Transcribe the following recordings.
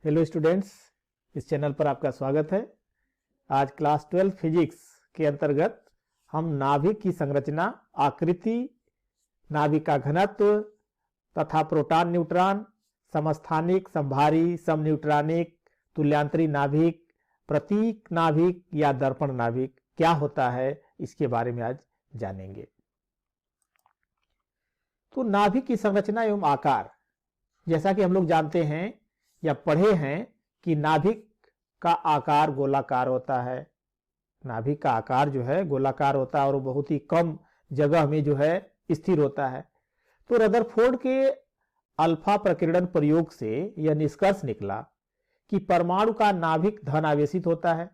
Hello students, इस channel पर आपका स्वागत है। आज क्लास 12 फिजिक्स के अंतर्गत हम नाभिक की संरचना, आकृति, नाभिक का घनत्व तथा प्रोटॉन न्यूट्रॉन, समस्थानिक, समभारी, समन्यूट्रॉनिक, तुल्यांतरी नाभिक, प्रतीक नाभिक या दर्पण नाभिक क्या होता है, इसके बारे में आज जानेंगे। तो नाभिक की संरचना एवं आकार, जैसा कि हम लोग जानते हैं या पढ़े हैं कि नाभिक का आकार गोलाकार होता है। नाभिक का आकार जो है गोलाकार होता है और बहुत ही कम जगह में जो है स्थिर होता है। तो रदरफोर्ड के अल्फा प्रकीर्णन प्रयोग से यह निष्कर्ष निकला कि परमाणु का नाभिक धन आवेशित होता है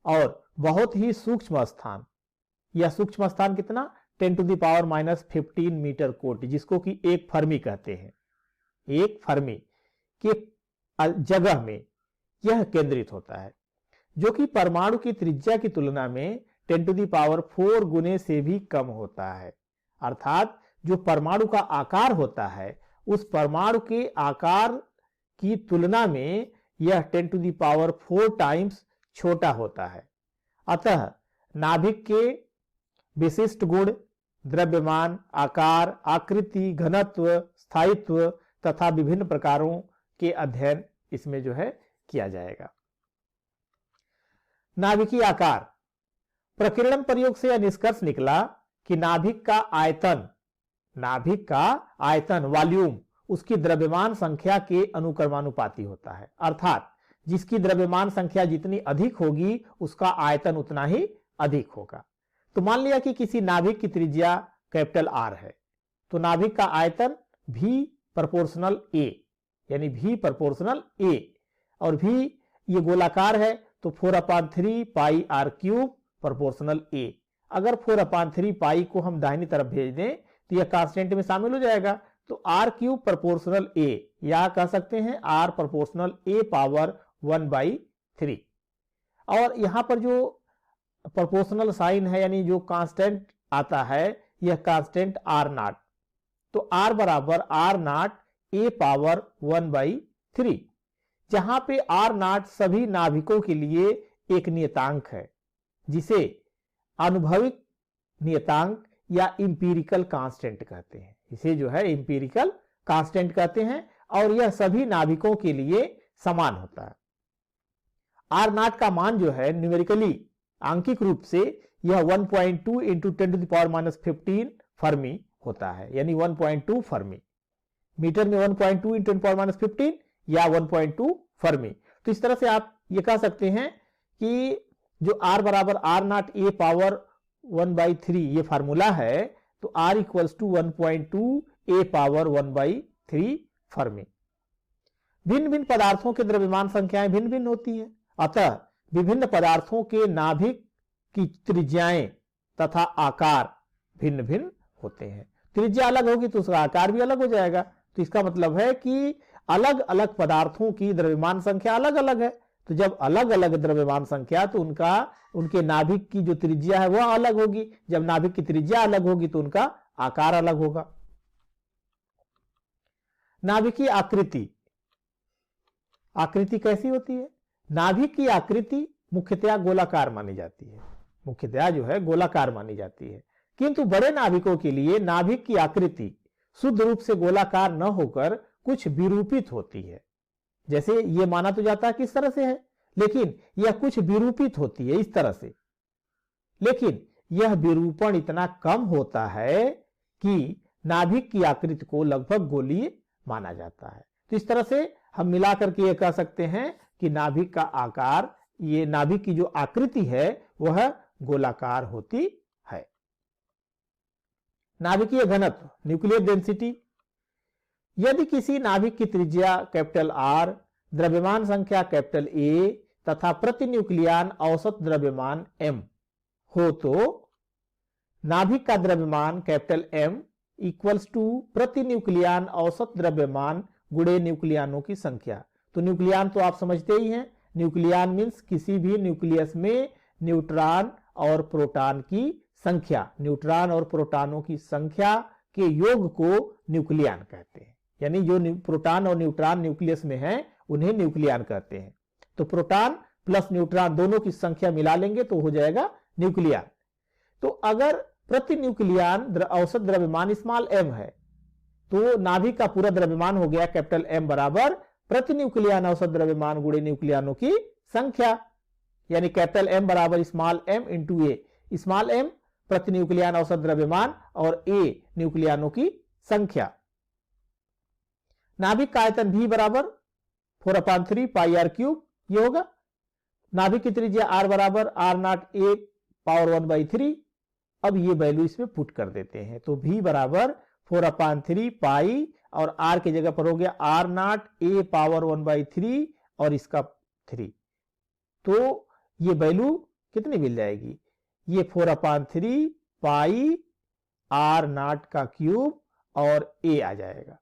और बहुत ही सूक्ष्म स्थान, यह सूक्ष्म स्थान कितना 10⁻⁻15 मीटर कोटि, जिसको कि एक फर्मी कहते हैं, एक फर्मी के जगह में यह केंद्रित होता है, जो कि परमाणु की त्रिज्या की तुलना में 10⁴ गुने से भी कम होता है। अर्थात जो परमाणु का आकार होता है उस परमाणु के आकार की तुलना में यह 10⁴ टाइम्स छोटा होता है। अतः नाभिक के विशिष्ट गुण, द्रव्यमान, आकार, आकृति, घनत्व, स्थायित्व तथा विभिन्न प्रकारों के अध्ययन इसमें जो है किया जाएगा। नाभिकीय आकार प्रकीर्णन प्रयोग से यह निष्कर्ष निकला कि नाभिक का आयतन वॉल्यूम उसकी द्रव्यमान संख्या के अनुक्रमानुपाती होता है। अर्थात जिसकी द्रव्यमान संख्या जितनी अधिक होगी उसका आयतन उतना ही अधिक होगा। तो मान लिया कि किसी नाभिक की त्रिज्या कैपिटल R है, तो नाभिक का आयतन V प्रोपोर्शनल A, यानी V प्रोपोर्शनल A, और V ये गोलाकार है तो 4/3 पाई r³ प्रोपोर्शनल A। अगर 4/3 पाई को हम दाहिनी तरफ भेज दें तो यह कांस्टेंट में शामिल हो जाएगा, तो r³ प्रोपोर्शनल A, या कह सकते हैं r प्रोपोर्शनल A पावर 1/3। और यहां पर जो प्रोपोर्शनल साइन है, यानी जो कांस्टेंट आता है, यह कांस्टेंट r0, तो r बराबर r0 A पावर 1/3, जहां पे r0 सभी नाभिकों के लिए एक नियतांक है, जिसे अनुभविक नियतांक या इंपीरिकल कांस्टेंट कहते हैं। इसे जो है इंपीरिकल कांस्टेंट कहते हैं और यह सभी नाभिकों के लिए समान होता है। r0 का मान जो है न्यूमेरिकली आंकिक रूप से यह 1.2 × 10⁻15 फर्मी होता है, यानी 1.2 फर्मी। मीटर में 1.2 × 10⁻15 या 1.2 फर्मी। तो इस तरह से आप ये कह सकते हैं कि जो r बराबर r0 A पावर 1/3 ये फार्मूला है, तो r = 1.2 A पावर 1/3 फर्मी। भिन्न भिन्न पदार्थों के द्रव्यमान संख्याएं भिन्न भिन्न होती है, अतः विभिन्न पदार्थों के नाभिक की त्रिज्याएं तथा आकार भिन्न भिन्न होते हैं। त्रिज्या अलग होगी तो उसका आकार भी अलग हो जाएगा। तो इसका मतलब है कि अलग अलग पदार्थों की द्रव्यमान संख्या अलग अलग है। तो जब अलग अलग द्रव्यमान संख्या, तो उनके नाभिक की जो त्रिज्या है वह अलग होगी। जब नाभिक की त्रिज्या अलग होगी तो उनका आकार अलग होगा। नाभिकीय आकृति, आकृति कैसी होती है? नाभिक की आकृति मुख्यतया गोलाकार मानी जाती है, मुख्यतया जो है गोलाकार मानी जाती है। किंतु बड़े नाभिकों के लिए नाभिक की आकृति शुद्ध रूप से गोलाकार न होकर कुछ विरूपित होती है। जैसे ये माना तो जाता है कि इस तरह से है, लेकिन यह कुछ विरूपित होती है इस तरह से। लेकिन यह विरूपण इतना कम होता है कि नाभिक की आकृति को लगभग गोलीय माना जाता है। तो इस तरह से हम मिलाकर के यह कह सकते हैं कि नाभिक का आकार, ये नाभिक की जो आकृति है वह गोलाकार होती है। नाभिकीय घनत्व, न्यूक्लियर डेंसिटी। यदि किसी नाभिक की त्रिज्या कैपिटल R, द्रव्यमान संख्या कैपिटल A तथा प्रति न्यूक्लियन औसत द्रव्यमान m हो, तो नाभिक का द्रव्यमान कैपिटल M = प्रति न्यूक्लियन औसत द्रव्यमान गुणे न्यूक्लियनों की संख्या। तो न्यूक्लियन तो आप समझते ही हैं, न्यूक्लियन मीन्स किसी भी न्यूक्लियस में न्यूट्रॉन और प्रोटॉन की संख्या, न्यूट्रॉन और प्रोटॉनों की संख्या के योग को न्यूक्लियन कहते हैं। यानी जो प्रोटॉन और न्यूट्रॉन न्यूक्लियस में है उन्हें न्यूक्लियन कहते हैं। तो प्रोटॉन प्लस न्यूट्रॉन दोनों की संख्या मिला लेंगे तो हो जाएगा न्यूक्लियन। तो अगर प्रति न्यूक्लियन औसत द्रव्यमान स्मॉल m है तो नाभिक का पूरा द्रव्यमान हो गया कैपिटल M बराबर प्रति न्यूक्लियन औसत द्रव्यमान गुणे न्यूक्लियनों की संख्या, यानी कैपिटल M बराबर स्मॉल m इंटू ए। स्मॉल m प्रति न्यूक्लियन औसत द्रव्यमान और a न्यूक्लियनों की संख्या। नाभिक का आयतन V बराबर 4/3 पाई r क्यूब ये होगा। नाभिक की त्रिज्या r बराबर r नॉट a पावर 1/3। अब ये वैल्यू इसमें पुट कर देते हैं तो V बराबर 4/3 पाई और r की जगह पर हो गया r नॉट a पावर 1/3 और इसका 3। तो ये वैल्यू कितनी मिल जाएगी, ये 4/3 पाई r नॉट का क्यूब और a आ जाएगा।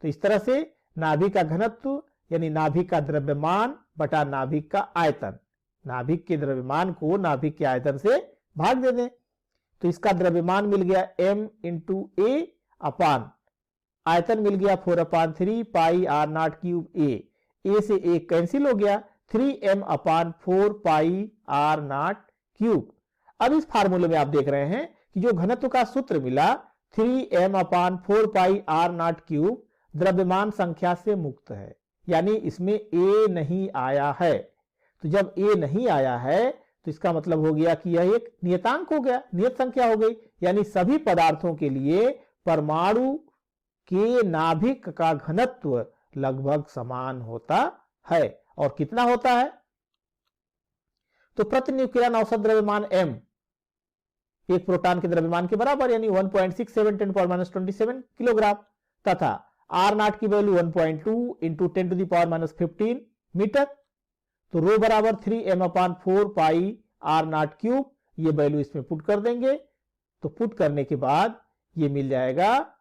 तो इस तरह से नाभिक का घनत्व यानी नाभिक का द्रव्यमान बटा नाभिक का आयतन, नाभिक के द्रव्यमान को नाभिक के आयतन से भाग दे दें तो इसका द्रव्यमान मिल गया m इंटू a अपान आयतन मिल गया 4/3 पाई r नॉट क्यूब a से a कैंसिल हो गया 3m upon 4 pi r not cube. अब इस फार्मूले में आप देख रहे हैं कि जो घनत्व का सूत्र मिला 3m upon 4 pi r not cube द्रव्यमान संख्या से मुक्त है, यानी इसमें a नहीं आया है। तो जब a नहीं आया है तो इसका मतलब हो गया कि यह एक नियतांक हो गया, नियत संख्या हो गई, यानी सभी पदार्थों के लिए परमाणु के नाभिक का घनत्व लगभग समान होता है। और कितना होता है, तो प्रति न्यूक्लियन औसत द्रव्यमान m एक प्रोटॉन के द्रव्यमान के बराबर यानी 1.67 10⁻27 किलोग्राम तथा r नॉट की वैल्यू 1.2 इंटू 10⁻15 मीटर। तो रो बराबर 3m upon 4 pi r not cube, ये वैल्यू इसमें पुट कर देंगे तो पुट करने के बाद ये मिल जाएगा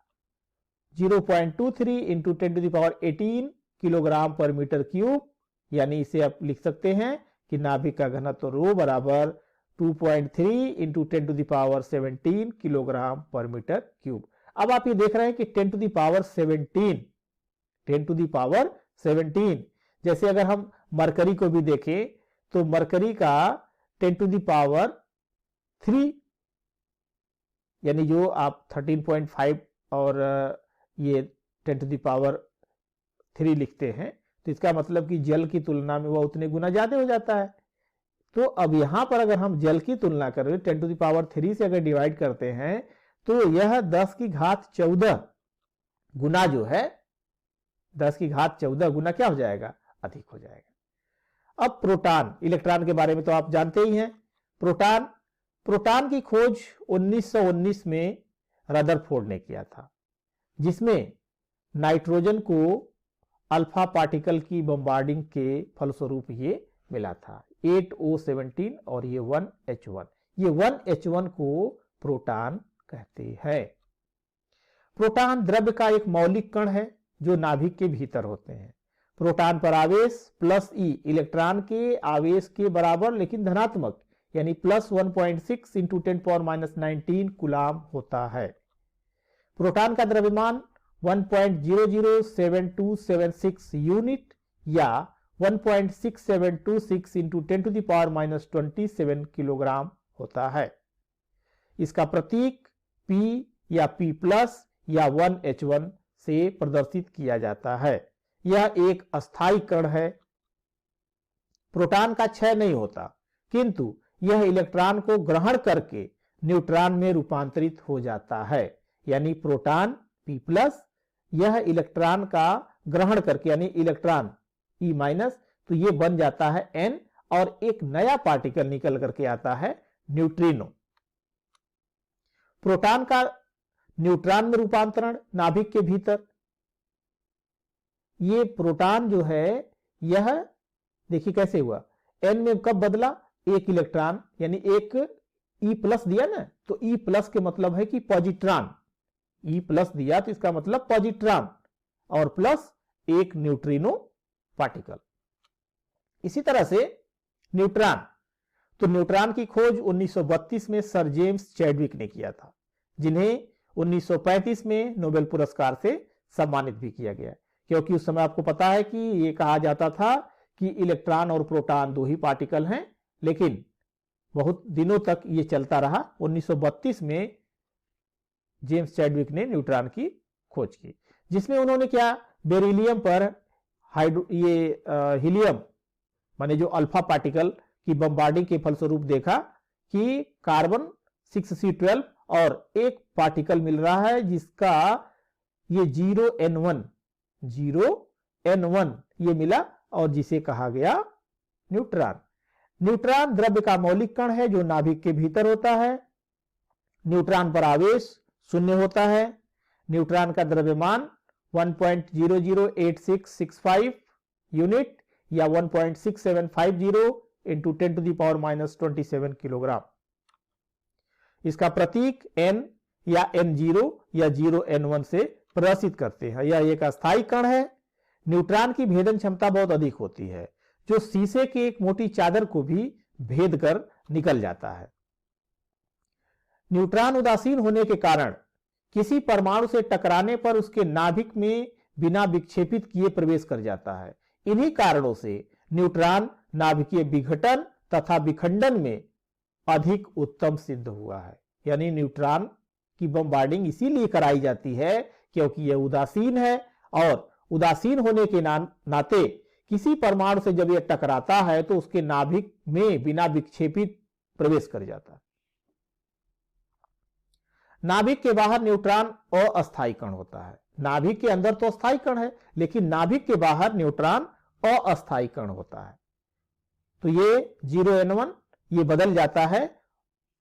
0.23 इंटू 10⁻18 किलोग्राम पर मीटर क्यूब, यानी इसे आप लिख सकते हैं कि नाभिक का घनत्व रो बराबर 2.3 इंटू 10⁻17 किलोग्राम पर मीटर क्यूब। अब आप ये देख रहे हैं कि 10⁻17 जैसे अगर हम मरकरी को भी देखें तो मरकरी का 10⁻3 यानी जो आप 13.5 और ये 10⁻3 लिखते हैं तो इसका मतलब कि जल की तुलना में वह उतने गुना ज्यादा हो जाता है। तो अब यहां पर अगर हम जल की तुलना करें 10⁻3 से अगर डिवाइड करते हैं तो यह 10⁻14 गुना जो है 10⁻14 गुना क्या हो जाएगा, अधिक हो जाएगा। अब प्रोटॉन इलेक्ट्रॉन के बारे में तो आप जानते ही हैं। प्रोटॉन की खोज 1919 में रदरफोर्ड ने किया था, जिसमें नाइट्रोजन को अल्फा पार्टिकल की बम्बार्डिंग के फलस्वरूप ये मिला था 8O17 और ये 1H1। ये 1H1 को प्रोटॉन कहते हैं। प्रोटॉन द्रव्य का एक मौलिक कण है जो नाभिक के भीतर होते हैं। प्रोटॉन पर आवेश प्लस ई इलेक्ट्रॉन के आवेश के बराबर लेकिन धनात्मक यानी प्लस 1.6 इंटू 10⁻19 कूलाम होता है। प्रोटॉन का द्रव्यमान 1.007276 यूनिट या 1.6726 इंटू 10⁻27 किलोग्राम होता है। इसका प्रतीक P या P प्लस या 1H1 से प्रदर्शित किया जाता है। यह एक अस्थायी कण है। प्रोटॉन का क्षय नहीं होता, किंतु यह इलेक्ट्रॉन को ग्रहण करके न्यूट्रॉन में रूपांतरित हो जाता है, यानी प्रोटॉन P प्लस यह इलेक्ट्रॉन का ग्रहण करके यानी इलेक्ट्रॉन E माइनस, तो ये बन जाता है N और एक नया पार्टिकल निकल करके आता है न्यूट्रिनो। प्रोटॉन का न्यूट्रॉन में रूपांतरण नाभिक के भीतर, ये प्रोटॉन जो है यह देखिए कैसे हुआ, N में कब बदला, एक इलेक्ट्रॉन यानी एक E प्लस दिया ना, तो E प्लस के मतलब है कि पॉजिट्रॉन, E प्लस दिया तो इसका मतलब पॉजिट्रॉन और प्लस एक न्यूट्रिनो पार्टिकल। इसी तरह से न्यूट्रॉन, तो न्यूट्रॉन की खोज 1932 में सर जेम्स चैडविक ने किया था, जिन्हें 1935 में नोबेल पुरस्कार से सम्मानित भी किया गया। क्योंकि उस समय आपको पता है कि ये कहा जाता था कि इलेक्ट्रॉन और प्रोटॉन दो ही पार्टिकल हैं, लेकिन बहुत दिनों तक ये चलता रहा। 1932 में जेम्स चैडविक ने न्यूट्रॉन की खोज की, जिसमें उन्होंने क्या, बेरिलियम पर हीलियम माने जो अल्फा पार्टिकल की बम्बार्डिंग के फलस्वरूप देखा कि कार्बन 6c12 और एक पार्टिकल मिल रहा है जिसका ये 0n1 ये मिला और जिसे कहा गया न्यूट्रॉन। न्यूट्रॉन द्रव्य का मौलिक कण है जो नाभिक के भीतर होता है। न्यूट्रॉन पर आवेश शून्य होता है। न्यूट्रॉन का द्रव्यमान 1.008665 यूनिट या 1.6750 इंटू 10⁻⁻27 किलोग्राम। इसका प्रतीक n या n0 या 0n1 से प्रदर्शित करते हैं। यह एक अस्थायी कण है। न्यूट्रॉन की भेदन क्षमता बहुत अधिक होती है, जो शीशे की एक मोटी चादर को भी भेद कर निकल जाता है। न्यूट्रॉन उदासीन होने के कारण किसी परमाणु से टकराने पर उसके नाभिक में बिना विक्षेपित किए प्रवेश कर जाता है। इन्हीं कारणों से न्यूट्रॉन नाभिकीय विघटन तथा विखंडन में अधिक उत्तम सिद्ध हुआ है। यानी न्यूट्रॉन की बम्बार्डिंग इसीलिए कराई जाती है क्योंकि यह उदासीन है, और उदासीन होने के नाते किसी परमाणु से जब यह टकराता है तो उसके नाभिक में बिना विक्षेपित प्रवेश कर जाता है। नाभिक के बाहर न्यूट्रॉन अस्थायी कण होता है। नाभिक के अंदर तो अस्थायी कण है, लेकिन नाभिक के बाहर न्यूट्रॉन अस्थायी कण होता है। तो ये 0n1 ये बदल जाता है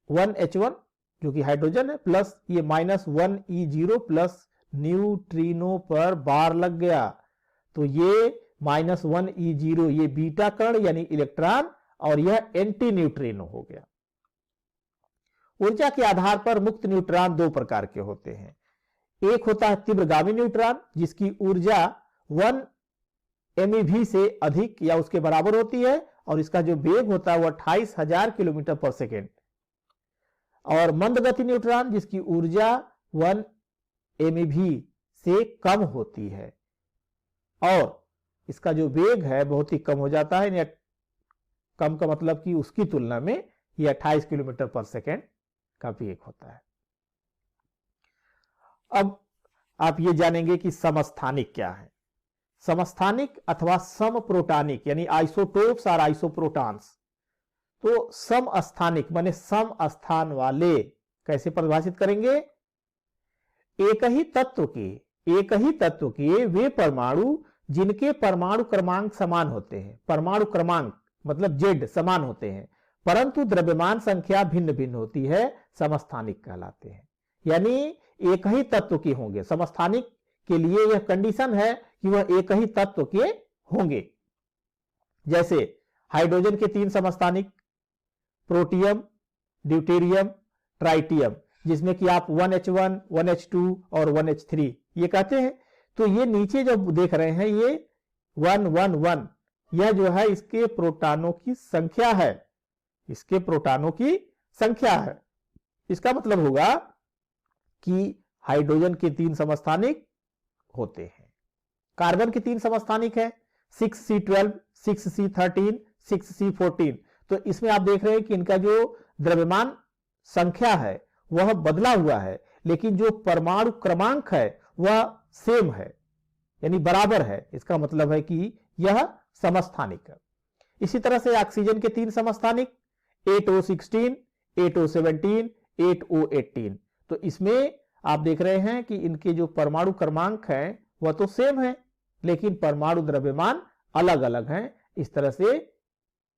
1h1 जो कि हाइड्रोजन है, प्लस ये -1e0 प्लस न्यूट्रिनो पर बार लग गया, तो ये -1e0 ये बीटा कण यानी इलेक्ट्रॉन, और यह एंटी न्यूट्रिनो हो गया। ऊर्जा के आधार पर मुक्त न्यूट्रॉन दो प्रकार के होते हैं। एक होता है तीव्रगामी न्यूट्रॉन जिसकी ऊर्जा 1 MeV से अधिक या उसके बराबर होती है, और इसका जो वेग होता है वह 28,000 किलोमीटर पर सेकेंड। और मंदगति न्यूट्रॉन जिसकी ऊर्जा 1 MeV से कम होती है और इसका जो वेग है बहुत ही कम हो जाता है। कम का मतलब कि उसकी तुलना में यह 28 किलोमीटर पर सेकेंड का वेग होता है। अब आप ये जानेंगे कि समस्थानिक क्या है। समस्थानिक अथवा समप्रोटॉनिक यानी आइसोटोप्स और आइसोप्रोटॉन्स। तो समस्थानिक माने सम स्थान वाले कैसे परिभाषित करेंगे? एक ही तत्व के वे परमाणु जिनके परमाणु क्रमांक समान होते हैं, परमाणु क्रमांक मतलब Z समान होते हैं, परंतु द्रव्यमान संख्या भिन्न भिन्न होती है, समस्थानिक कहलाते हैं। यानी एक ही तत्व के होंगे। समस्थानिक के लिए यह कंडीशन है कि वह एक ही तत्व के होंगे। जैसे हाइड्रोजन के 3 समस्थानिक, प्रोटियम, ड्यूटेरियम, ट्राइटियम, जिसमें कि आप 1h1, 1h2 और 1h3 ये कहते हैं। तो ये नीचे जब देख रहे हैं ये 111 यह जो है इसके प्रोटॉनों की संख्या है, इसके प्रोटॉनों की संख्या है। इसका मतलब होगा कि हाइड्रोजन के 3 समस्थानिक होते हैं। कार्बन के 3 समस्थानिक है, 6c12, 6c13, 6c14। तो इसमें आप देख रहे हैं कि इनका जो द्रव्यमान संख्या है वह बदला हुआ है, लेकिन जो परमाणु क्रमांक है वह सेम है यानी बराबर है। इसका मतलब है कि यह समस्थानिक है। इसी तरह से ऑक्सीजन के 3 समस्थानिक 8O16, 8O17, 8O18। तो इसमें आप देख रहे हैं कि इनके जो परमाणु क्रमांक है वह तो सेम है, लेकिन परमाणु द्रव्यमान अलग अलग हैं। इस तरह से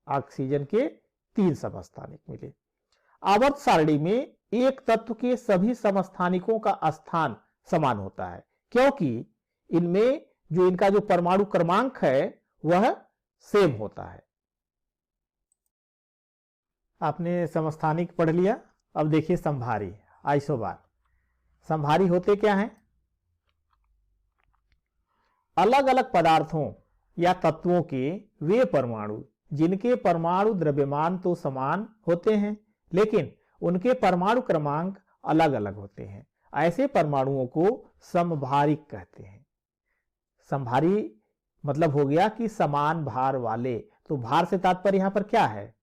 ऑक्सीजन के 3 समस्थानिक मिले। आवर्त सारणी में एक तत्व के सभी समस्थानिकों का स्थान समान होता है, क्योंकि इनमें जो इनका जो परमाणु क्रमांक है वह सेम होता है। आपने समस्थानिक पढ़ लिया। अब देखिए संभारी, आइसोबार। संभारी होते क्या हैं? अलग अलग पदार्थों या तत्वों के वे परमाणु जिनके परमाणु द्रव्यमान तो समान होते हैं, लेकिन उनके परमाणु क्रमांक अलग अलग होते हैं, ऐसे परमाणुओं को समभारिक कहते हैं। समभारी मतलब हो गया कि समान भार वाले। तो भार से तात्पर्य यहां पर क्या है?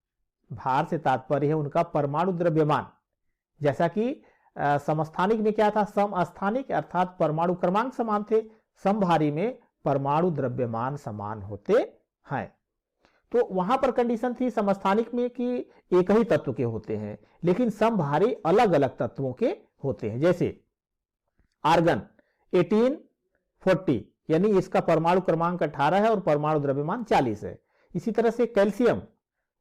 भार से तात्पर्य है उनका परमाणु द्रव्यमान। जैसा कि समस्थानिक में क्या था? समस्थानिक अर्थात परमाणु क्रमांक समान थे, समभारी में परमाणु द्रव्यमान समान होते हैं। तो वहां पर कंडीशन थी समस्थानिक में कि एक ही तत्व के होते हैं, लेकिन समभारी अलग अलग तत्वों के होते हैं। जैसे आर्गन 1840 यानी इसका परमाणु क्रमांक 18 है और परमाणु द्रव्यमान 40 है। इसी तरह से कैल्शियम,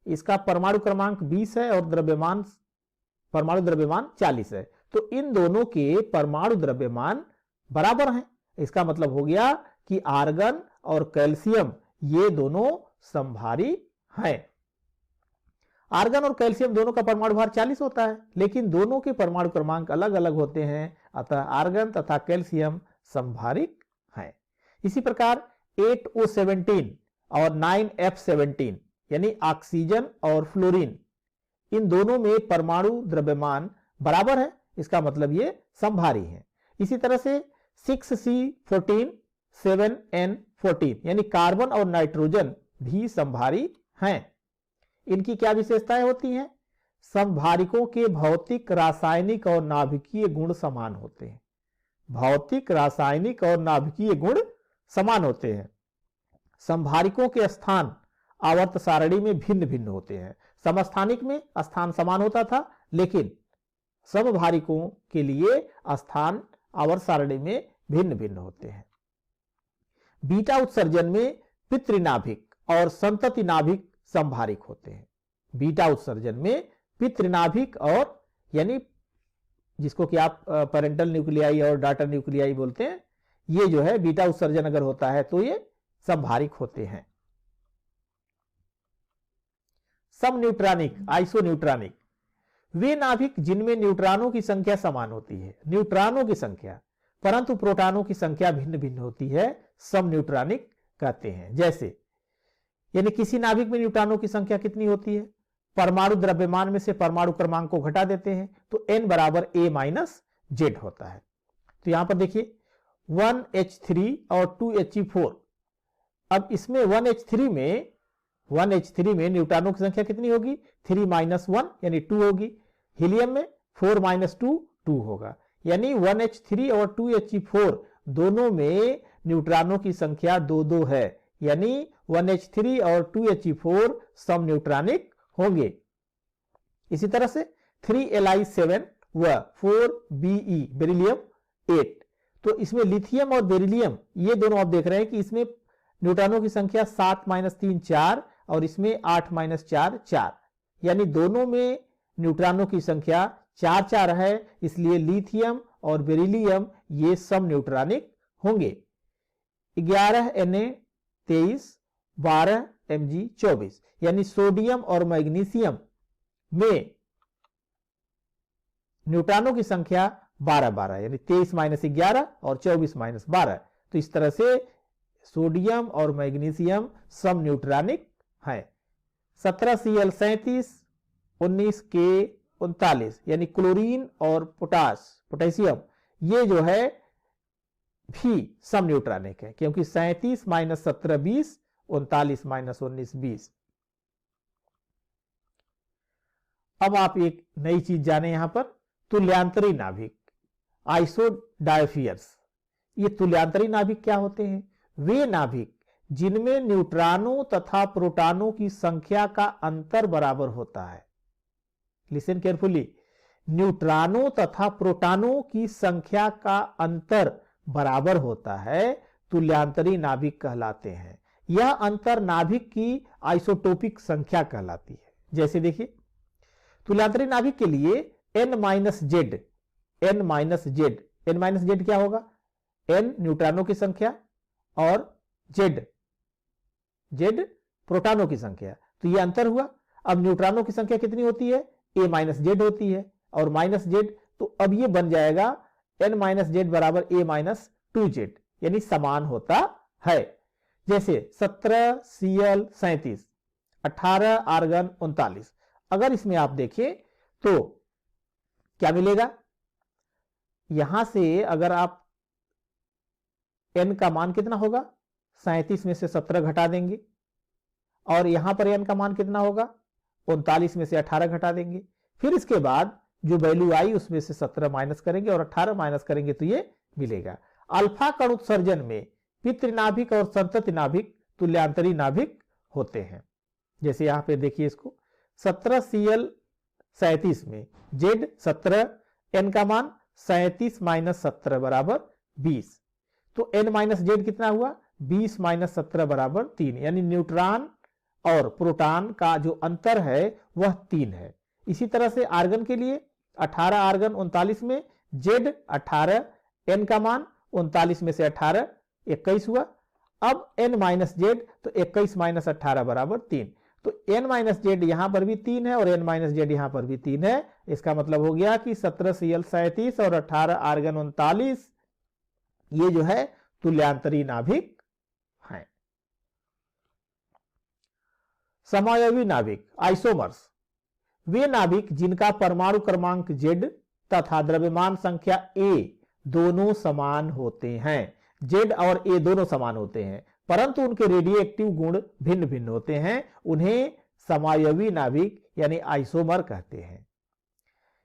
इसका परमाणु क्रमांक 20 है और परमाणु द्रव्यमान 40 है। तो इन दोनों के परमाणु द्रव्यमान बराबर हैं। इसका मतलब हो गया कि आर्गन और कैल्शियम ये दोनों समभारी हैं। आर्गन और कैल्शियम दोनों का परमाणु भार 40 होता है, लेकिन दोनों के परमाणु क्रमांक अलग अलग होते हैं, अतः आर्गन तथा कैल्शियम समभारिक हैं। इसी प्रकार 8O17 और 9F17 यानी ऑक्सीजन और फ्लोरीन, इन दोनों में परमाणु द्रव्यमान बराबर है, इसका मतलब ये समभारी है। इसी तरह से 6C14 7N14 यानी कार्बन और नाइट्रोजन भी समभारी हैं। इनकी क्या विशेषताएं होती हैं? समभारिकों के भौतिक, रासायनिक और नाभिकीय गुण समान होते हैं। भौतिक, रासायनिक और नाभिकीय गुण समान होते हैं। समभारिकों के स्थान आवर्त सारणी में भिन्न भिन्न होते हैं। समस्थानिक में स्थान समान होता था, लेकिन समभारिकों के लिए स्थान आवर्त सारणी में भिन्न भिन्न होते हैं। बीटा उत्सर्जन में पितृनाभिक और संतति नाभिक समभारिक होते हैं। बीटा उत्सर्जन में पितृनाभिक और यानी जिसको कि आप पेरेंटल न्यूक्लियाई और डॉटर न्यूक्लियाई बोलते हैं, ये जो है बीटा उत्सर्जन अगर होता है तो ये समभारिक होते हैं। समन्यूट्रॉनिक, आइसोन्यूट्रॉनिक, वे नाभिक जिनमें न्यूट्रॉनों की संख्या समान होती है, न्यूट्रॉनों की संख्या, परंतु प्रोटॉनों की संख्या भिन्न भिन्न होती है, समन्यूट्रॉनिक कहते हैं। जैसे यानी किसी नाभिक में न्यूट्रॉनों की संख्या कितनी होती है? परमाणु द्रव्यमान में से परमाणु क्रमांक को घटा देते हैं तो n बराबर A-Z होता है। तो यहां पर देखिए 1H3 और 2He4। अब इसमें 1H3 में न्यूट्रॉनों की संख्या कितनी होगी? 3-1 यानी 2 होगी। हीलियम में 4-2 2 होगा, यानी 1H3 और 2He4 दोनों में न्यूट्रॉनों की संख्या 2-2 है, यानी 1H3 और 2He4 समन्यूट्रॉनिक होंगे। इसी तरह से 3Li7 व 4Be बेरिलियम 8। तो इसमें लिथियम और बेरिलियम ये दोनों आप देख रहे हैं कि इसमें न्यूट्रॉनों की संख्या 7-3 4 और इसमें 8-4 4, यानी दोनों में न्यूट्रॉनों की संख्या 4-4 है, इसलिए लिथियम और बेरिलियम ये समन्यूट्रॉनिक होंगे। 11Na23 12Mg24 यानी सोडियम और मैग्नीशियम में न्यूट्रॉनों की संख्या 12-12 यानी 23-11 और 24-12। तो इस तरह से सोडियम और मैग्नीशियम समन्यूट्रॉनिक है। 17Cl37 19K39 यानी क्लोरीन और पोटेशियम ये जो है भी समन्यूट्रॉनिक है, क्योंकि 37-17 20 39-19 20। अब आप एक नई चीज जाने यहां पर, तुल्यांतरी नाभिक, आइसोडायोफियर्स। ये तुल्यांतरी नाभिक क्या होते हैं? वे नाभिक जिनमें न्यूट्रॉनों तथा प्रोटॉनों की संख्या का अंतर बराबर होता है। लिसन केयरफुली, न्यूट्रॉनों तथा प्रोटॉनों की संख्या का अंतर बराबर होता है, तुल्यांतरी नाभिक कहलाते हैं। यह अंतर नाभिक की आइसोटोपिक संख्या कहलाती है। जैसे देखिए तुल्यांतरी नाभिक के लिए n-Z क्या होगा? n न्यूट्रॉनों की संख्या और Z प्रोटॉनों की संख्या, तो यह अंतर हुआ। अब न्यूट्रॉनों की संख्या कितनी होती है? A-Z होती है और -Z, तो अब यह बन जाएगा n-Z बराबर A-2Z यानी समान होता है। जैसे 17Cl37 18 आर्गन 39, अगर इसमें आप देखें तो क्या मिलेगा? यहां से अगर आप n का मान कितना होगा? 37 में से 17 घटा देंगे और यहां पर n का मान कितना होगा, 39 में से 18 घटा देंगे। फिर इसके बाद जो वैल्यू आई उसमें से 17 माइनस करेंगे और 18 माइनस करेंगे तो ये मिलेगा। अल्फा कण उत्सर्जन में पितृनाभिक और संतति नाभिक तुल्यांतरी नाभिक होते हैं। जैसे यहां पे देखिए इसको 17Cl37 में Z 17, n का मान 37 माइनस 17 बराबर 20, तो n माइनस जेड कितना हुआ, 20 माइनस 17 बराबर 3, यानी न्यूट्रॉन और प्रोटॉन का जो अंतर है वह 3 है। इसी तरह से आर्गन के लिए 18 आर्गन 39 में Z 18, n का मान 39 में से 18 21 हुआ। अब n माइनस जेड, तो 21 माइनस 18 बराबर 3, तो n माइनस जेड यहां पर भी 3 है और n माइनस जेड यहां पर भी 3 है। इसका मतलब हो गया कि 17Cl37 और 18 आर्गन 39 ये जो है तुल्यांतरी नाभिक हैं। समावयवी नाभिक आइसोमर्स, वे नाभिक जिनका परमाणु क्रमांक Z तथा द्रव्यमान संख्या A दोनों समान होते हैं। Z और A दोनों समान होते हैं परंतु उनके रेडियोएक्टिव गुण भिन्न भिन्न होते हैं, उन्हें समावयवी नाभिक यानी आइसोमर कहते हैं।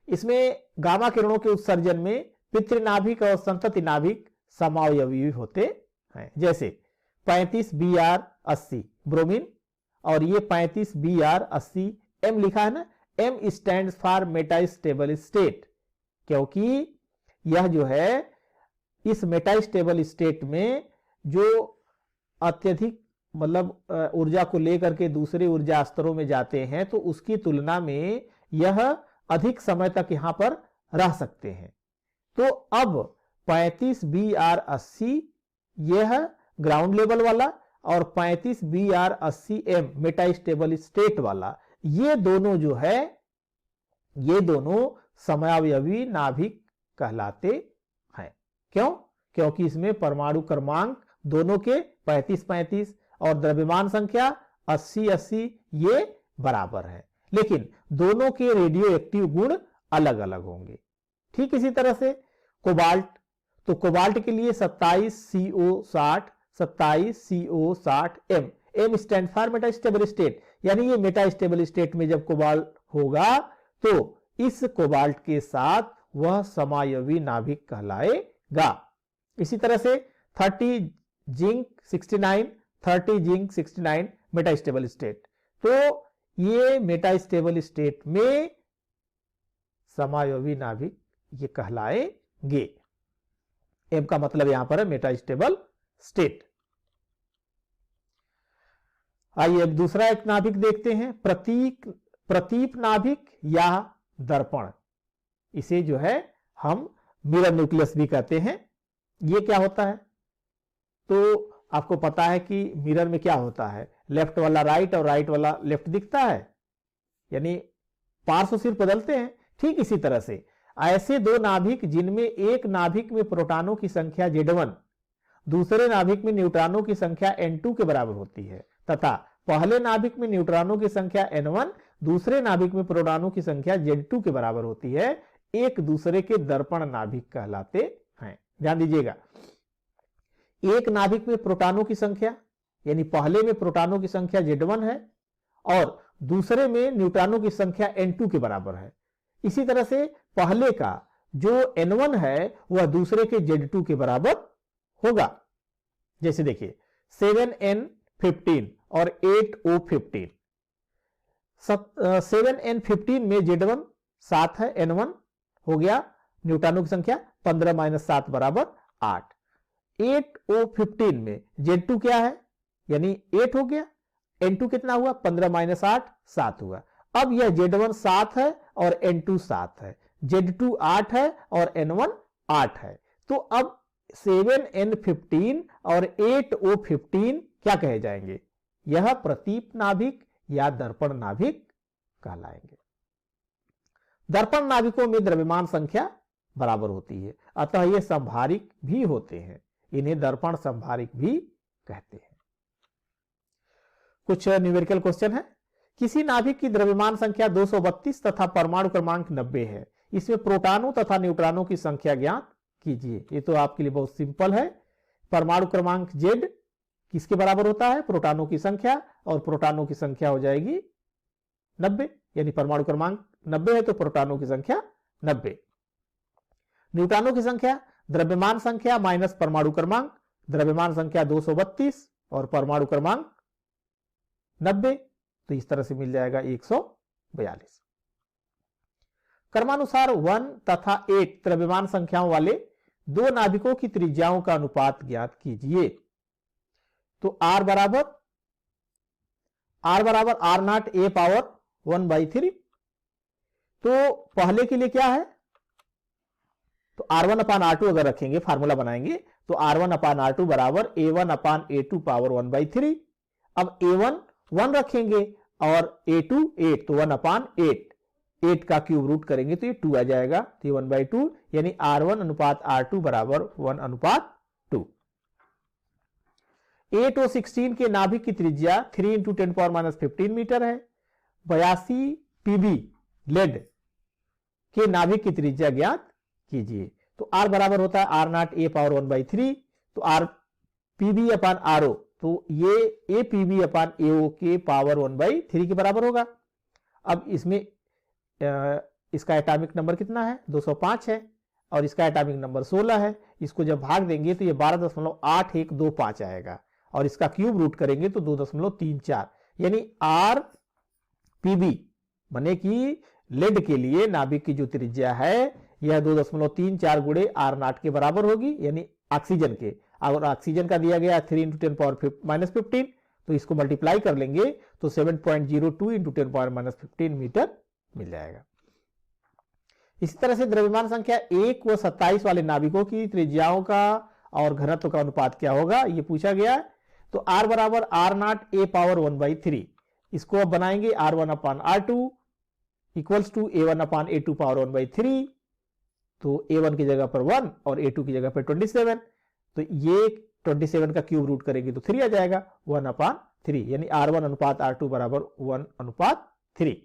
इसमें गामा किरणों के उत्सर्जन में पितृनाभिक और संतति नाभिक समावयवी होते हैं। जैसे 35Br80 ब्रोमीन और ये 35Br80 M लिखा है ना, M stands for metastable state, क्योंकि यह जो है इस मेटास्टेबल स्टेट में जो अत्यधिक मतलब ऊर्जा को लेकर के दूसरे ऊर्जा स्तरों में जाते हैं तो उसकी तुलना में यह अधिक समय तक यहां पर रह सकते हैं। तो अब 35Br80 यह ग्राउंड लेवल वाला और 35Br80M मेटास्टेबल स्टेट वाला, ये दोनों जो है ये दोनों समावयवी नाभिक कहलाते हैं। क्यों? क्योंकि इसमें परमाणु क्रमांक दोनों के 35-35 और द्रव्यमान संख्या 80-80 ये बराबर है, लेकिन दोनों के रेडियो एक्टिव गुण अलग अलग होंगे। ठीक इसी तरह से कोबाल्ट, तो कोबाल्ट के लिए 27CO60 27CO60M, M stand for metastable state, यानी ये मेटास्टेबल स्टेट में जब कोबाल्ट होगा तो इस कोबाल्ट के साथ वह समावयवी नाभिक कहलाएगा। इसी तरह से 30 जिंक 69 मेटास्टेबल स्टेट, तो ये मेटास्टेबल स्टेट में समावयवी नाभिक ये कहलाएंगे। M का मतलब यहां पर है मेटास्टेबल स्टेट। आइए अब दूसरा एक नाभिक देखते हैं, प्रतीप नाभिक या दर्पण। इसे जो है हम मिरर न्यूक्लियस भी कहते हैं। ये क्या होता है, तो आपको पता है कि मिरर में क्या होता है, लेफ्ट वाला राइट और राइट वाला लेफ्ट दिखता है, यानी पार्श्व सिर्फ बदलते हैं। ठीक इसी तरह से ऐसे दो नाभिक जिनमें एक नाभिक में प्रोटॉनों की संख्या Z1 दूसरे नाभिक में न्यूट्रॉनों की संख्या N2 के बराबर होती है तथा पहले नाभिक में न्यूट्रॉनों की संख्या N1 दूसरे नाभिक में प्रोटॉनों की संख्या Z2 के बराबर होती है, एक दूसरे के दर्पण नाभिक कहलाते हैं। ध्यान दीजिएगा, एक नाभिक में प्रोटॉनों की संख्या यानी पहले में प्रोटॉनों की संख्या Z1 है और दूसरे में न्यूट्रॉनों की संख्या N2 के बराबर है। इसी तरह से पहले का जो N1 है वह दूसरे के Z2 के बराबर होगा। जैसे देखिए 7N15 और 8O15, 7N15 में Z1 7 है, N1 हो गया न्यूट्रॉनों की संख्या 15 माइनस 7 बराबर 8। 8O15 में Z2 क्या है, यानी 8 हो गया, N2 कितना हुआ 15 माइनस 8 7 हुआ। अब यह Z1 7 है और N2 7 है, Z2 8 है और N1 8 है। तो अब 7N15 और 8O15 क्या कहे जाएंगे, यह प्रतीप नाभिक या दर्पण नाभिक कहलाएंगे। दर्पण नाभिकों में द्रव्यमान संख्या बराबर होती है, अतः ये संभारिक भी होते हैं, इन्हें दर्पण संभारिक भी कहते हैं। कुछ न्यूमेरिकल क्वेश्चन है। किसी नाभिक की द्रव्यमान संख्या 232 तथा परमाणु क्रमांक 90 है, इसमें प्रोटॉनों तथा न्यूट्रॉनों की संख्या ज्ञात कीजिए। ये तो आपके लिए बहुत सिंपल है। परमाणु क्रमांक Z किसके बराबर होता है? प्रोटॉनों की संख्या, और प्रोटॉनों की संख्या हो जाएगी 90, यानी परमाणु क्रमांक 90 है तो प्रोटॉनों की संख्या 90। न्यूट्रॉनों की संख्या, द्रव्यमान संख्या माइनस परमाणु क्रमांक, द्रव्यमान संख्या 232 और परमाणु क्रमांक 90, तो इस तरह से मिल जाएगा 142। क्रमानुसार 1 तथा 8 द्रव्यमान संख्याओं वाले दो नाभिकों की त्रिज्याओं का अनुपात ज्ञात कीजिए। तो R बराबर R नॉट ए पावर 1/3। तो पहले के लिए क्या है? तो R1/R2 अगर रखेंगे, फार्मूला बनाएंगे, तो R1/R2 बराबर A1/A2 पावर 1/3। अब A1 1 रखेंगे और A2 8, तो 1/8, 8 का क्यूब रूट करेंगे तो ये 2 आ जाएगा, तो ये 1/2, यानी R1/R2 बराबर 1/2। 8 और 16 के नाभिक की त्रिज्या 3 × 10⁻15 मीटर है। 82 पीबी लेड के नाभिक की त्रिज्या ज्ञात कीजिए। तो R बराबर होता है R नॉट ए पावर 1/3, तो R पीबी अपान RO, तो ये ए पीबी अपान एओ के पावर 1/3 के बराबर होगा। अब इसमें इसका एटॉमिक नंबर कितना है? 205 है, और इसका एटॉमिक नंबर 16 है। इसको जब भाग देंगे तो ये 12.8125 आएगा, और इसका क्यूब रूट करेंगे तो 2.34, यानी R पीबी माने कि लेड के लिए नाभिक की जो त्रिज्या है यह 2.34 गुणे R नॉट के बराबर होगी, यानी ऑक्सीजन के। और ऑक्सीजन का दिया गया 3 × 10⁻−15, तो इसको मल्टीप्लाई कर लेंगे तो 7.02 × 10⁻−15 मीटर मिल जाएगा। इसी तरह से द्रव्यमान संख्या 1 व 27 वाले नाभिकों की त्रिज्याओं का और घनत्व का अनुपात क्या होगा, ये पूछा गया है। तो R बराबर R नॉट ए पावर 1/3, इसको अब बनाएंगे R1/R2 equals to A1/A2 power 1/3। तो A1 की जगह पर 1 और A2 की जगह पर 27, तो ये 27 का क्यूब रूट करेंगे तो 3 आ जाएगा, 1/3, यानी R1/R2 बराबर 1/3।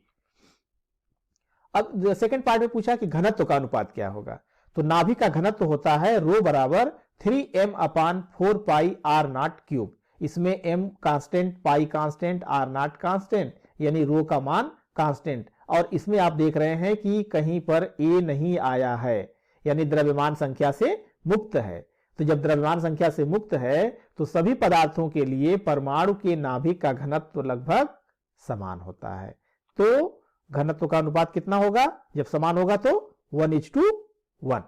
अब सेकंड पार्ट में पूछा कि घनत्व का अनुपात क्या होगा। तो नाभिक का घनत्व होता है रो बराबर 3m/4π R नॉट क्यूब। इसमें m constant, pi constant, R not constant, यानी रो का मान कांस्टेंट। और इसमें आप देख रहे हैं कि कहीं पर A नहीं आया है, यानी द्रव्यमान संख्या से मुक्त है। तो जब द्रव्यमान संख्या से मुक्त है तो सभी पदार्थों के लिए परमाणु के नाभिक का घनत्व लगभग समान होता है। तो घनत्व का अनुपात कितना होगा? जब समान होगा तो 1:1।